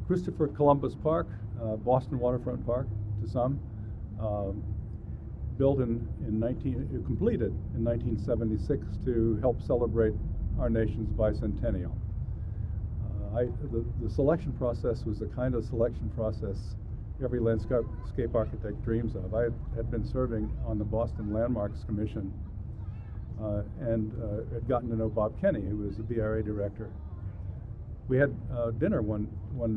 Christopher Columbus Park, Boston Waterfront Park to some, completed in 1976 to help celebrate our nation's bicentennial. The selection process was the kind of selection process every landscape architect dreams of. I had been serving on the Boston Landmarks Commission and had gotten to know Bob Kenny, who was the BRA director. We had dinner one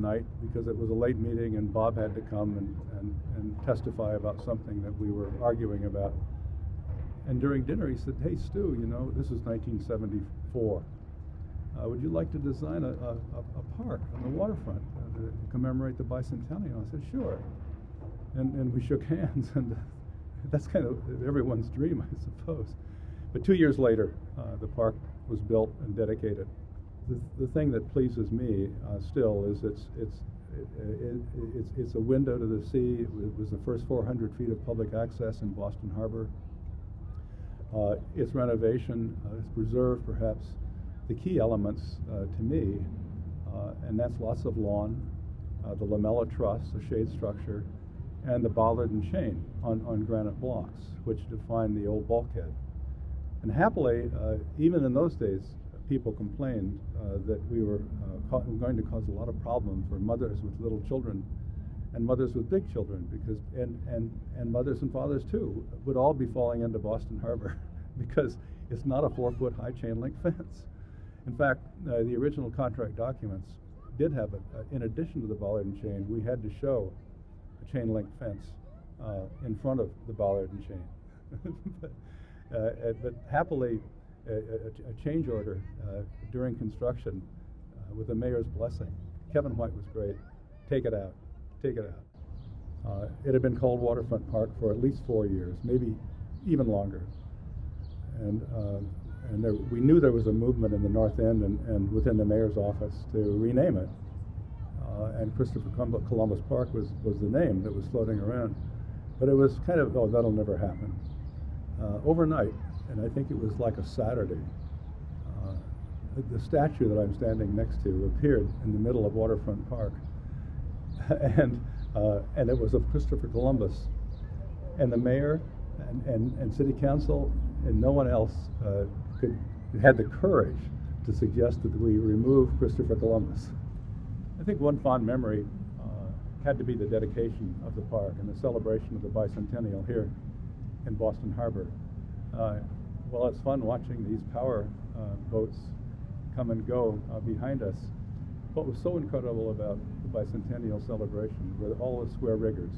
night because it was a late meeting and Bob had to come and testify about something that we were arguing about. And during dinner he said, "Hey Stu, you know, this was 1974. Would you like to design a park on the waterfront to commemorate the bicentennial?" I said, "Sure." And we shook hands, and that's kind of everyone's dream, I suppose. But 2 years later, the park was built and dedicated. The thing that pleases me still is it's a window to the sea. It was the first 400 feet of public access in Boston Harbor. Its renovation has preserved perhaps the key elements to me, and that's lots of lawn, the lamella truss, a shade structure, and the bollard and chain on granite blocks, which define the old bulkhead. And happily, even in those days, people complained that we were going to cause a lot of problems for mothers with little children and mothers with big children, because and mothers and fathers too would all be falling into Boston Harbor because it's not a 4-foot high chain link fence. In fact, the original contract documents did have in addition to the bollard and chain, we had to show a chain link fence in front of the bollard and chain. but happily, a change order during construction with the mayor's blessing. Kevin White was great. Take it out. Take it out. It had been called Waterfront Park for at least 4 years, maybe even longer. And we knew there was a movement in the North End and within the mayor's office to rename it. And Christopher Columbus Park was the name that was floating around. But it was kind of, oh, that'll never happen. Overnight, and I think it was like a Saturday, the statue that I'm standing next to appeared in the middle of Waterfront Park. and it was of Christopher Columbus. And the mayor and city council and no one else had the courage to suggest that we remove Christopher Columbus. I think one fond memory had to be the dedication of the park and the celebration of the bicentennial here in Boston Harbor. Well, it's fun watching these power boats come and go behind us. What was so incredible about the bicentennial celebration were all the square riggers.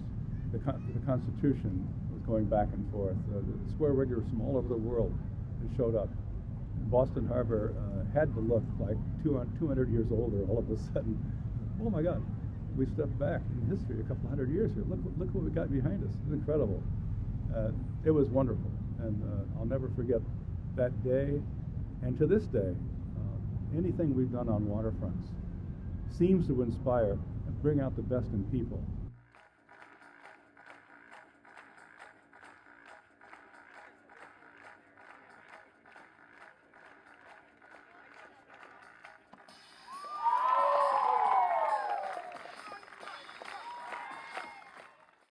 The Constitution was going back and forth. The square riggers from all over the world had showed up. Boston Harbor had to look like 200 years older all of a sudden. Oh my God, we stepped back in history a couple hundred years here. Look what we got behind us. It's incredible. It was wonderful, and I'll never forget that day. And to this day, anything we've done on waterfronts seems to inspire and bring out the best in people.